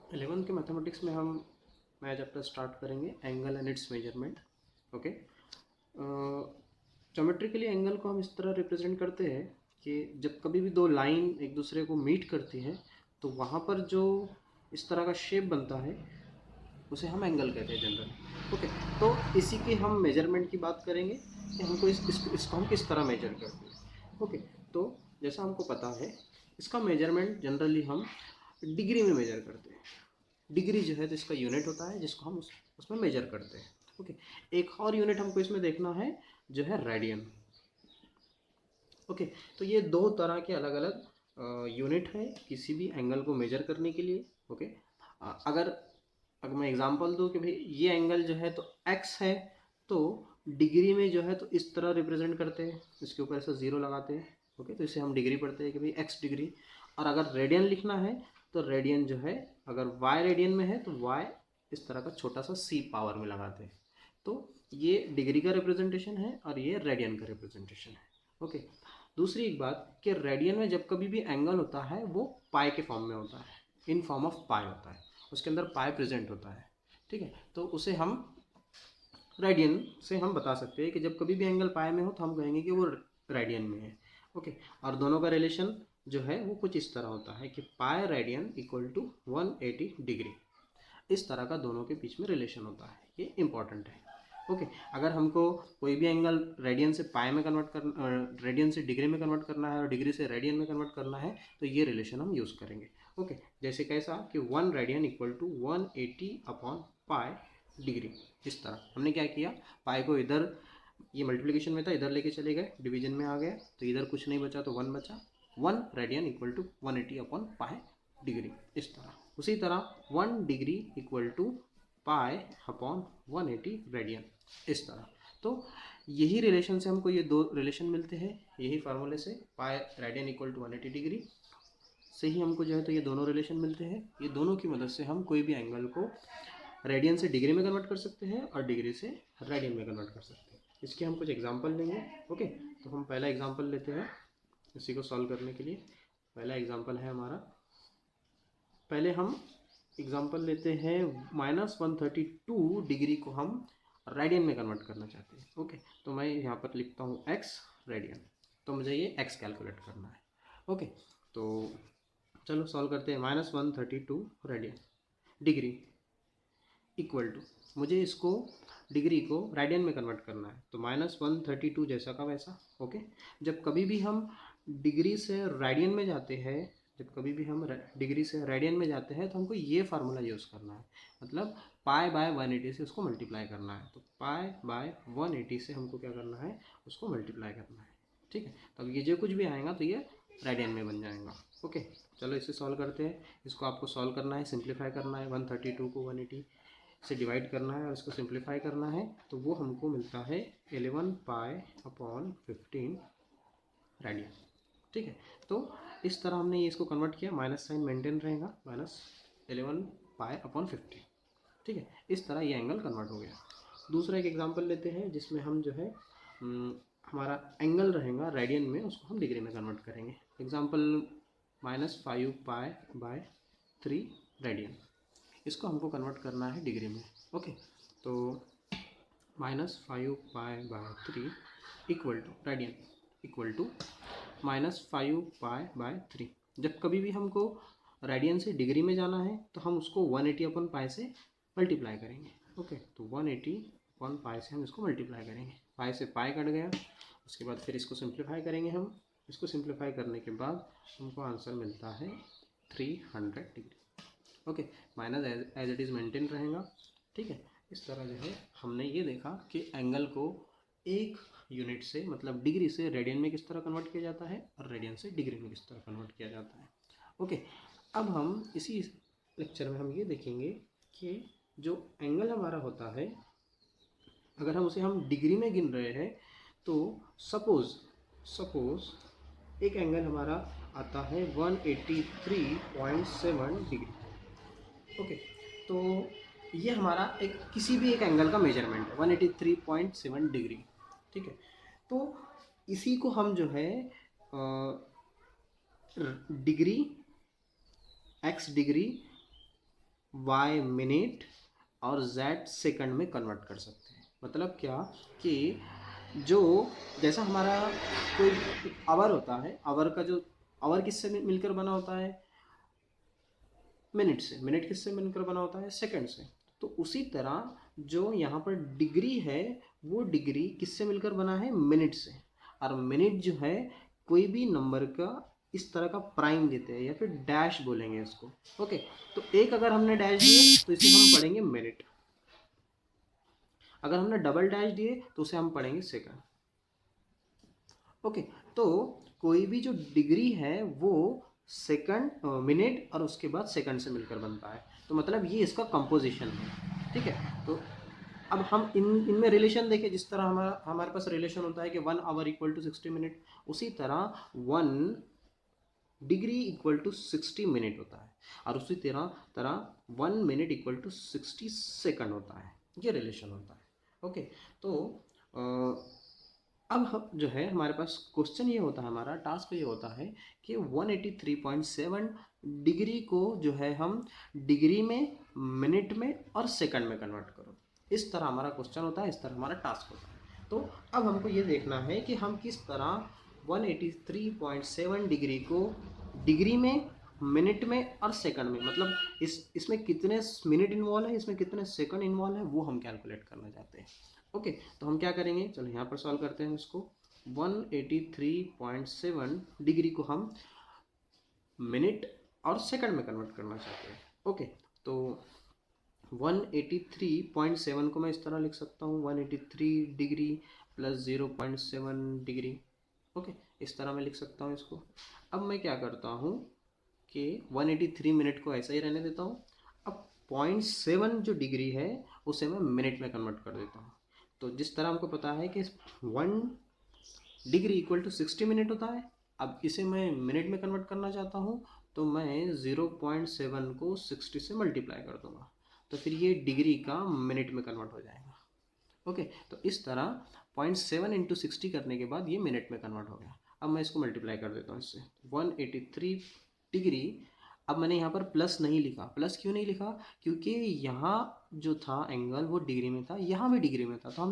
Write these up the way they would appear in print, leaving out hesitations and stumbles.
11th के mathematics में हम नया चैप्टर स्टार्ट करेंगे, angle and it's measurement. Okay, geometrically angle को हम इस तरह रिप्रेजेंट करते हैं कि जब कभी भी दो लाइन एक दूसरे को मीट करती है तो वहाँ पर जो इस तरह का शेप बनता है उसे हम एंगल कहते हैं जनरली। ओके, तो इसी की हम मेजरमेंट की बात करेंगे कि हमको इसको हम किस तरह मेजर करते हैं। ओके, तो जैसा हमको पता है इसका मेजरमेंट जनरली हम डिग्री में मेजर करते हैं। डिग्री जो है तो इसका यूनिट होता है जिसको हम उसमें मेजर करते हैं। ओके, एक और यूनिट हमको इसमें देखना है जो है रेडियन। ओके, तो ये दो तरह के अलग अलग यूनिट है किसी भी एंगल को मेजर करने के लिए। ओके, अगर अगर मैं एग्जांपल दूं कि भाई ये एंगल जो है तो x है, तो डिग्री में जो है तो इस तरह रिप्रेजेंट करते हैं, इसके ऊपर ऐसा जीरो लगाते हैं। ओके, तो इसे हम डिग्री पढ़ते हैं कि भाई x डिग्री। और अगर रेडियन लिखना है तो रेडियन जो है अगर y रेडियन में है तो y इस तरह का छोटा सा c पावर में लगाते हैं। तो ये डिग्री का रिप्रेजेंटेशन है और ये रेडियन का रिप्रेजेंटेशन है। ओके, दूसरी एक बात कि रेडियन में जब कभी भी एंगल होता है वो पाई के फॉर्म में होता है, इन फॉर्म ऑफ पाई होता है, उसके अंदर पाई प्रेजेंट होता है। ठीक है, तो उसे हम रेडियन से हम बता सकते हैं कि जब कभी भी एंगल पाई में हो तो हम कहेंगे कि वो रेडियन में है। ओके, और दोनों का रिलेशन जो है वो कुछ इस तरह होता है कि pi radian equal to 180 degree. इस तरह का दोनों के बीच में रिलेशन होता है, ये इंपॉर्टेंट है। ओके, अगर हमको कोई भी एंगल रेडियन से पाई में कन्वर्ट करना, रेडियन से डिग्री में कन्वर्ट करना है और डिग्री से रेडियन में कन्वर्ट करना है तो ये रिलेशन हम यूज़ करेंगे। ओके, जैसे कैसा कि 1 radian equal to 180 upon pi degree. इस तरह हमने क्या किया, पाई को इधर ये मल्टीप्लिकेशन में था इधर लेके चले गए, डिवीजन में आ गया तो इधर कुछ नहीं बचा तो 1 बचा। 1 radian equal to 180 upon pi degree. इस तरह उसी तरह 1 degree equal to pi upon 180 radian. इस तरह तो यही रिलेशन से हमको ये दो रिलेशन मिलते हैं, यही फार्मूले से pi radian equal to 180 degree से ही हमको जो है तो ये दोनों रिलेशन मिलते हैं। ये दोनों की मदद से हम कोई भी एंगल को रेडियन से डिग्री में कन्वर्ट कर सकते हैं और डिग्री से रेडियन में कन्वर्ट कर सकते हैं। इसके हम कुछ एग्जांपल लेंगे। ओके, तो हम पहला एग्जांपल लेते हैं इसी को सॉल्व करने के लिए। पहला एग्जांपल है हमारा, पहले हम एग्जांपल लेते हैं -132 डिग्री को हम रेडियन में कन्वर्ट करना चाहते हैं। ओके, तो मैं यहाँ पर लिखता हूँ x रेडियन, तो मुझे ये x कैलकुलेट करना है। ओके, तो चलो सॉल्व करते हैं। -132 रेडियन डिग्री इक्वल टू, मुझे इसको डिग्री को रेडियन में कन्वर्ट करना है तो -132 जैसा का वैसा। ओके, जब कभी भी हम डिग्री से रेडियन में जाते हैं, जब कभी भी हम डिग्री से रेडियन में जाते हैं तो हमको ये फार्मूला यूज़ करना है, मतलब पाई बाय 180 से उसको मल्टीप्लाई करना है। तो पाई बाय 180 से हमको क्या करना है, उसको मल्टीप्लाई करना है। ठीक है, तो अब ये जो कुछ भी आएगा तो ये रेडियन में बन जाएगा। ओके, चलो इसे सॉल्व करते हैं। इसको आपको सॉल्व करना है, सिंप्लीफाई करना है, 132 को 180 से डिवाइड करना है और इसको सिंप्लीफाई करना है, तो वो हमको मिलता है 11 पाई अपॉन 15 रेडियन। ठीक है, तो इस तरह हमने ये इसको कन्वर्ट किया, माइनस साइन मेंटेन रहेगा, -11 पाई अपॉन 15। ठीक है, इस तरह ये एंगल कन्वर्ट हो गया। दूसरा एक एग्जांपल लेते हैं जिसमें हम जो है हमारा एंगल रहेगा रेडियन में, उसको हम डिग्री में कन्वर्ट करेंगे। एग्जांपल -5 पाई बाय 3 रेडियन, इसको हमको कन्वर्ट करना है डिग्री में। ओके, तो -5 pi by 3 equal to radian equal to -5 pi by 3। जब कभी भी हमको रेडियन से डिग्री में जाना है तो हम उसको 180 अपन पाई से मल्टीप्लाई करेंगे। ओके, तो 180 अपन पाई से हम इसको मल्टीप्लाई करेंगे, पाई से पाई कट गया, उसके बाद फिर इसको सिंप्लीफाई करेंगे हम। इसको सिंप्लीफाई करने के बाद हमको आंसर मिलता है 300 degree. Okay, minus as it is maintain रहेगा। ठीक है, इस तरह जो है हमने ये देखा कि एंगल को एक यूनिट से मतलब डिग्री से रेडियन में किस तरह कन्वर्ट किया जाता है और रेडियन से डिग्री में किस तरह कन्वर्ट किया जाता है। ओके, अब हम इसी लेक्चर में हम ये देखेंगे कि जो एंगल हमारा होता है अगर हम उसे हम डिग्री में गिन रहे हैं तो सपोज एक एंगल हमारा आता है 183.7 डिग्री। ओके, तो ये हमारा एक किसी भी एक एंगल का मेजरमेंट है 183.7 डिग्री। ठीक है, तो इसी को हम जो है degree, x degree y minute और z सेकंड में कन्वर्ट कर सकते हैं। मतलब क्या कि जो जैसा हमारा कोई आवर होता है, आवर का जो आवर किससे मिलकर बना होता है, मिनट से। मिनट किससे मिलकर बना होता है, सेकंड से। तो उसी तरह जो यहाँ पर डिग्री है वो डिग्री किससे मिलकर बना है, मिनट से। और मिनट जो है कोई भी नंबर का इस तरह का प्राइम देते हैं या फिर डैश बोलेंगे इसको। ओके, तो एक अगर हमने डैश दिए तो इसे हम पढ़ेंगे मिनट, अगर हमने डबल डैश दिए तो उसे हम पढ़ेंगे सेकंड। ओके, तो कोई भी जो डिग्री है वो सेकंड, मिनट और उसके बाद सेकंड से मिलकर बनता है। तो मतलब ये इसका कंपोजिशन है। ठीक है, तो अब हम इनमें रिलेशन देखें। जिस तरह हमारे पास रिलेशन होता है कि 1 आवर इक्वल टू 60 मिनट, उसी तरह 1 डिग्री इक्वल टू 60 मिनट होता है, और उसी तरह 1 मिनट इक्वल टू 60 सेकंड होता है। ये रिलेशन होता है। ओके, तो अब हम जो है हमारे पास क्वेश्चन ये होता है, हमारा टास्क ये होता है कि 183.7 डिग्री को जो है हम डिग्री में, मिनट में और सेकंड में कन्वर्ट करो। इस तरह हमारा क्वेश्चन होता है, इस तरह हमारा टास्क होता है। तो अब हमको ये देखना है कि हम किस तरह 183.7 डिग्री को डिग्री में, मिनट में और सेकंड में, मतलब इसमें कितने मिनट इन्वॉल्व है, इसमें कितने सेकंड इन्वॉल्व है, वो हम कैलकुलेट करना चाहते हैं। ओके, तो हम क्या करेंगे, चलो यहाँ पर सॉल्व करते हैं इसको। 183.7 डिग्री को हम मिनट और सेकंड में कन्वर्ट करना चाहते हैं। ओके, तो 183.7 को मैं इस तरह लिख सकता हूँ, 183 डिग्री प्लस 0.7 डिग्री। ओके, इस तरह मैं लिख सकता हूँ इसको। अब मैं क्या करता हूँ कि 183 मिनट को ऐसा ही रहने देता हूँ। अब 0.7 जो डिग्री है उसे मैं मिनट में कन्वर्ट कर देता हूँ। तो जिस तरह हमको पता है कि 1 डिग्री इक्वल टू 60 मिनट होता है, अब इसे मैं मिनट में कन्वर्ट करना चाहता हूँ, तो मैं 0.7 को 60 से मल्टीप्लाई कर दूंगा, तो फिर ये डिग्री का मिनट में कन्वर्ट हो जाएगा। ओके, तो इस तरह 0.7 इंटू 60 करने के बाद ये मिनट में कन्वर्ट हो गया। अब मैं इसको मल्टीप्लाई कर देता हूँ इससे, 183 डिग्री। अब मैंने यहाँ पर प्लस नहीं लिखा। प्लस क्यों नहीं लिखा, क्योंकि यहाँ जो था एंगल वो डिग्री में था, यहाँ भी डिग्री में था, तो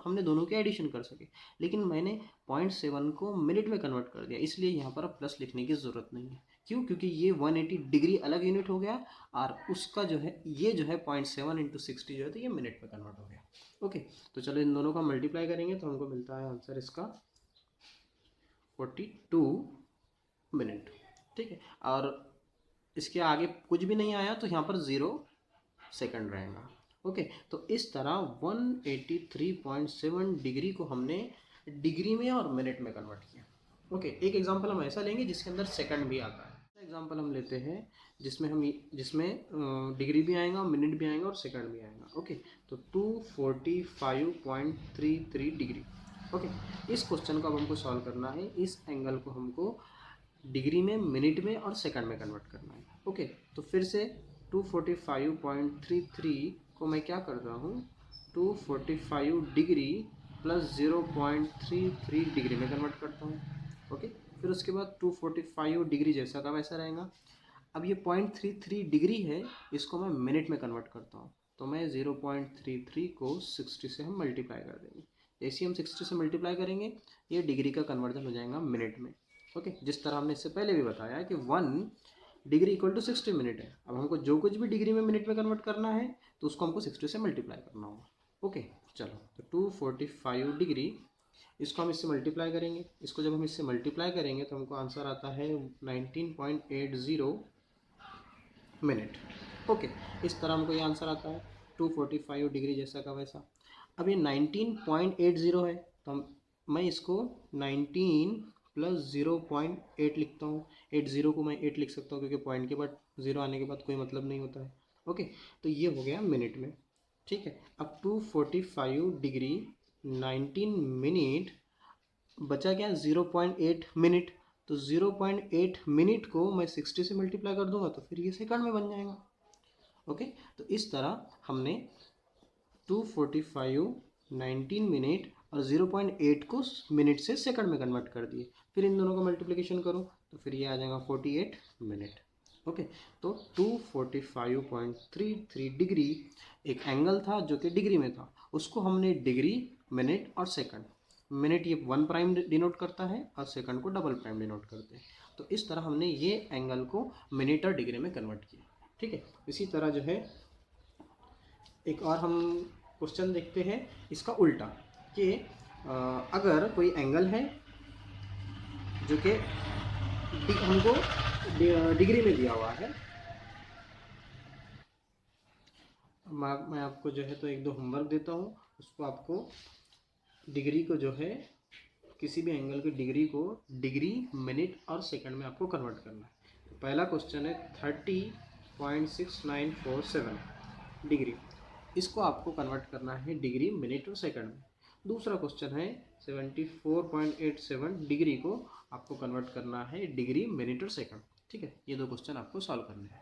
हमने दोनों के एडिशन कर सके। लेकिन मैंने 0.7 को मिनट में कन्वर्ट कर दिया, इसलिए यहाँ पर अब प्लस लिखने की ज़रूरत नहीं है। क्यों, क्योंकि ये 180 डिग्री अलग यूनिट हो गया, और उसका जो है ये जो है 0.7 इंटू 60 जो है तो ये मिनट में कन्वर्ट हो गया। ओके, तो चलो इन दोनों का मल्टीप्लाई करेंगे तो हमको मिलता है आंसर इसका 42 मिनट। ठीक है, और इसके आगे कुछ भी नहीं आया तो यहाँ पर 0 सेकंड रहेगा। ओके, तो इस तरह 183.7 डिग्री को हमने डिग्री में और मिनट में कन्वर्ट किया। ओके, एक एग्जांपल हम ऐसा लेंगे जिसके अंदर सेकंड भी आता है। एग्जांपल हम लेते हैं जिसमें डिग्री भी आएगा, मिनट भी आएगा और सेकंड भी आएगा। ओके, तो 245.33 डिग्री। ओके, इस क्वेश्चन को अब हमको सॉल्व करना है। इस एंगल को हमको डिग्री में, मिनट में और सेकंड में कन्वर्ट करना है। ओके, तो फिर से 245.33 को मैं क्या करता हूँ, 245 डिग्री प्लस 0.33 डिग्री में कन्वर्ट करता हूँ। ओके, फिर उसके बाद 245 डिग्री जैसा का वैसा रहेगा। अब ये 0.33 डिग्री है, इसको मैं मिनट में कन्वर्ट करता हूँ, तो मैं 0.33 को 60 से हम मल्टीप्लाई कर देंगे। जैसे हम 60 से मल्टीप्लाई करेंगे ये डिग्री का कन्वर्जन हो जाएगा मिनट में। ओके, जिस तरह हमने इससे पहले भी बताया कि 1 डिग्री इक्वल टू 60 मिनट है। अब हमको जो कुछ भी डिग्री में मिनट में कन्वर्ट करना है तो उसको हमको 60 से मल्टीप्लाई करना होगा। ओके, चलो, तो 245 डिग्री, इसको हम इससे मल्टीप्लाई करेंगे। इसको जब हम इससे मल्टीप्लाई करेंगे तो हमको आंसर आता है 19.80 मिनट। ओके, इस तरह हमको ये आंसर आता है 245 डिग्री जैसा का वैसा। अब ये 19.80 है, तो मैं इसको 19 प्लस 0.8 लिखता हूँ। 80 को मैं 8 लिख सकता हूँ क्योंकि पॉइंट के बाद 0 आने के बाद कोई मतलब नहीं होता है। ओके, तो ये हो गया मिनट में। ठीक है, अब 245 डिग्री 19 मिनट बचा क्या, 0.8 मिनट। तो 0.8 मिनट को मैं 60 से मल्टीप्लाई कर दूंगा तो फिर ये सेकंड में बन जाएगा। ओके, तो इस तरह हमने 245 19 मिनट और 0.8 को मिनट से सेकंड में कन्वर्ट कर दिए। फिर इन दोनों का मल्टीप्लिकेशन करूँ तो फिर ये आ जाएगा 48 मिनट। ओके, तो 245.33 डिग्री एक एंगल था जो कि डिग्री में था, उसको हमने डिग्री, मिनट और सेकंड, मिनट ये 1 प्राइम डिनोट करता है और सेकंड को डबल प्राइम डिनोट करते हैं, तो इस तरह हमने ये एंगल को मिनट और डिग्री में कन्वर्ट किया। ठीक है, इसी तरह जो है एक और हम क्वेश्चन देखते हैं इसका उल्टा, कि अगर कोई एंगल है जो कि हमको डिग्री में दिया हुआ है, मैं आपको जो है तो एक दो होमवर्क देता हूँ, उसको आपको डिग्री को जो है किसी भी एंगल की डिग्री को डिग्री, मिनट और सेकंड में आपको कन्वर्ट करना है। तो पहला क्वेश्चन है 30.6947 डिग्री, इसको आपको कन्वर्ट करना है डिग्री, मिनट और सेकंड में। दूसरा क्वेश्चन है 74.87 डिग्री को आपको कन्वर्ट करना है डिग्री, मिनट और सेकंड। ठीक है, ये दो क्वेश्चन आपको सॉल्व करने हैं।